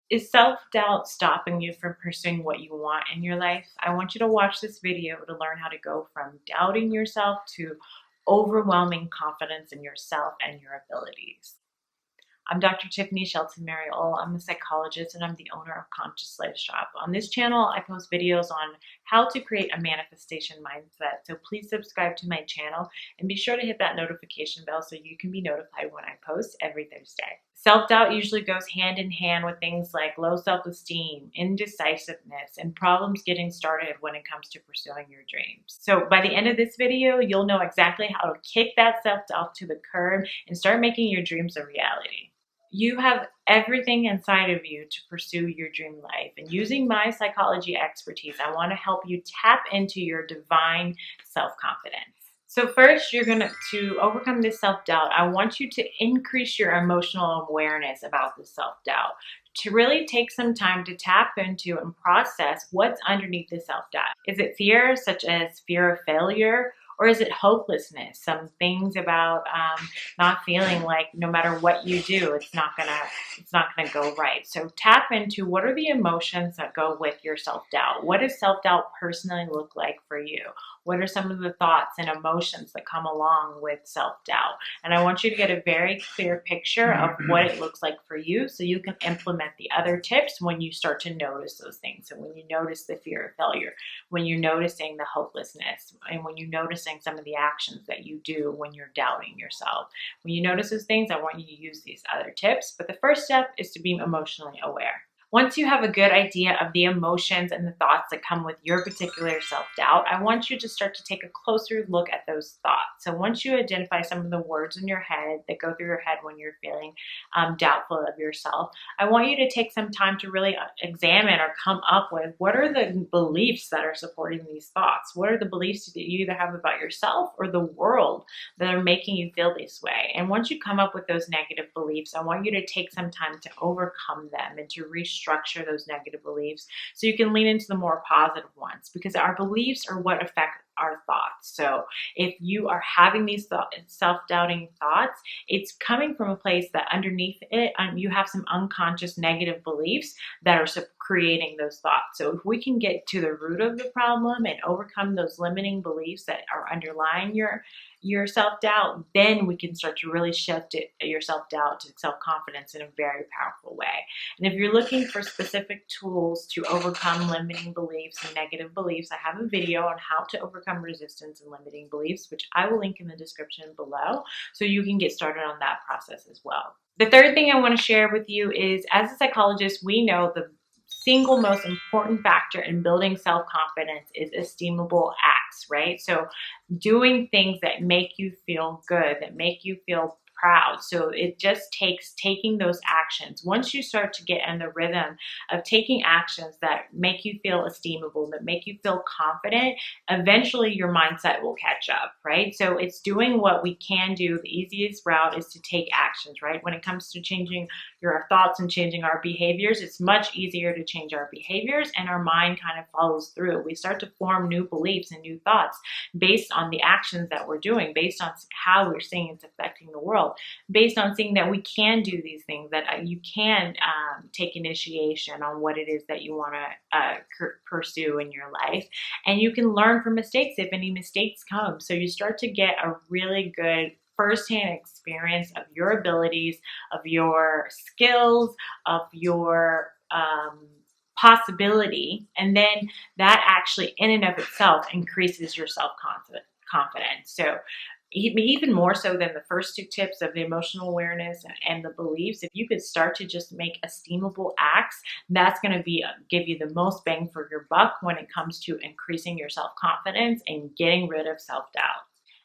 Is self-doubt stopping you from pursuing what you want in your life? I want you to watch this video to learn how to go from doubting yourself to overwhelming confidence in yourself and your abilities. I'm Dr. Tiffany Shelton Mariol. I'm a psychologist and I'm the owner of Conscious Life Shop. On this channel, I post videos on how to create a manifestation mindset. So please subscribe to my channel and be sure to hit that notification bell so you can be notified when I post every Thursday. Self-doubt usually goes hand in hand with things like low self-esteem, indecisiveness, and problems getting started when it comes to pursuing your dreams. So by the end of this video, you'll know exactly how to kick that self-doubt to the curb and start making your dreams a reality. You have everything inside of you to pursue your dream life. And using my psychology expertise, I want to help you tap into your divine self-confidence. So first, to overcome this self-doubt, I want you to increase your emotional awareness about this self-doubt, to really take some time to tap into and process what's underneath the self-doubt. Is it fear, such as fear of failure? Or is it hopelessness? Some things about not feeling like no matter what you do, it's not gonna go right. So tap into what are the emotions that go with your self-doubt. What does self-doubt personally look like for you? What are some of the thoughts and emotions that come along with self-doubt? And I want you to get a very clear picture of what it looks like for you so you can implement the other tips when you start to notice those things. So when you notice the fear of failure, when you're noticing the hopelessness, and when you're noticing some of the actions that you do when you're doubting yourself. When you notice those things, I want you to use these other tips. But the first step is to be emotionally aware. Once you have a good idea of the emotions and the thoughts that come with your particular self-doubt, I want you to start to take a closer look at those thoughts. So once you identify some of the words in your head that go through your head when you're feeling doubtful of yourself, I want you to take some time to really examine or come up with what are the beliefs that are supporting these thoughts? What are the beliefs that you either have about yourself or the world that are making you feel this way? And once you come up with those negative beliefs, I want you to take some time to overcome them and to restructure those negative beliefs so you can lean into the more positive ones, because our beliefs are what affect our thoughts. So if you are having these self-doubting thoughts, it's coming from a place that underneath it, you have some unconscious negative beliefs that are creating those thoughts. So if we can get to the root of the problem and overcome those limiting beliefs that are underlying your self-doubt, then we can start to really shift your self-doubt to self-confidence in a very powerful way. And if you're looking for specific tools to overcome limiting beliefs and negative beliefs, I have a video on how to overcome resistance and limiting beliefs, which I will link in the description below, so you can get started on that process as well. The third thing I want to share with you is, as a psychologist, we know the single most important factor in building self-confidence is esteemable acts, right? So doing things that make you feel good, that make you feel proud. So it just takes taking those actions. Once you start to get in the rhythm of taking actions that make you feel esteemable, that make you feel confident, eventually your mindset will catch up, right? So it's doing what we can do. The easiest route is to take actions, right? When it comes to changing your thoughts and changing our behaviors, it's much easier to change our behaviors, and our mind kind of follows through. We start to form new beliefs and new thoughts based on the actions that we're doing, based on how we're seeing it's affecting the world, based on seeing that we can do these things, that you can take initiation on what it is that you want to pursue in your life. And you can learn from mistakes if any mistakes come. So you start to get a really good firsthand experience of your abilities, of your skills, of your possibility. And then that actually in and of itself increases your self-confidence. So even more so than the first two tips of the emotional awareness and the beliefs, if you could start to just make esteemable acts, that's going to give you the most bang for your buck when it comes to increasing your self-confidence and getting rid of self-doubt.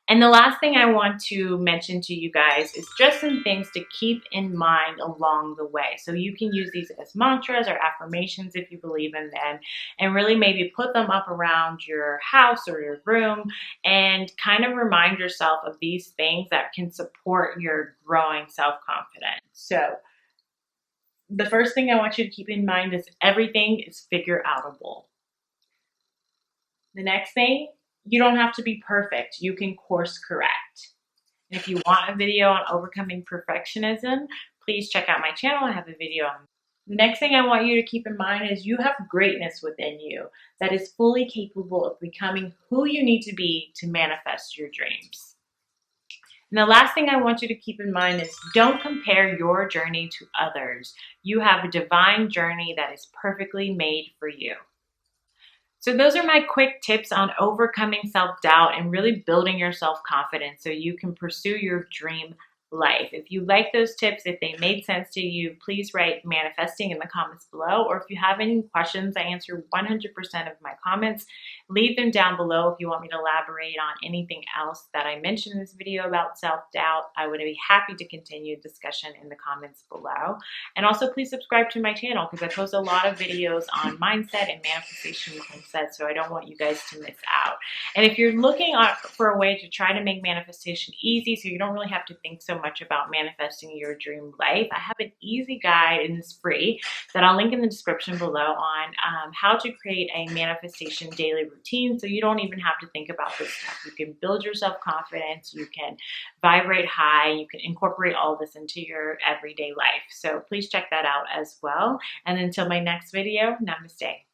And the last thing I want to mention to you guys is just some things to keep in mind along the way. So you can use these as mantras or affirmations if you believe in them, and really maybe put them up around your house or your room and kind of remind yourself of these things that can support your growing self-confidence. So the first thing I want you to keep in mind is everything is figure-outable. The next thing, you don't have to be perfect. You can course correct. And if you want a video on overcoming perfectionism, please check out my channel. I have a video on The next thing I want you to keep in mind is you have greatness within you that is fully capable of becoming who you need to be to manifest your dreams. And the last thing I want you to keep in mind is don't compare your journey to others. You have a divine journey that is perfectly made for you. So, those are my quick tips on overcoming self doubt and really building your self confidence so you can pursue your dream life. If you like those tips, if they made sense to you, please write manifesting in the comments below. Or if you have any questions, I answer 100% of my comments. Leave them down below if you want me to elaborate on anything else that I mentioned in this video about self doubt. I would be happy to continue discussion in the comments below. And also, please subscribe to my channel because I post a lot of videos on mindset and manifestation mindset, so I don't want you guys to miss out. And if you're looking for a way to try to make manifestation easy so you don't really have to think so much about manifesting your dream life, I have an easy guide, and it's free, that I'll link in the description below on how to create a manifestation daily routine so you don't even have to think about this stuff. You can build your self-confidence, you can vibrate high, you can incorporate all this into your everyday life. So please check that out as well. And until my next video, namaste.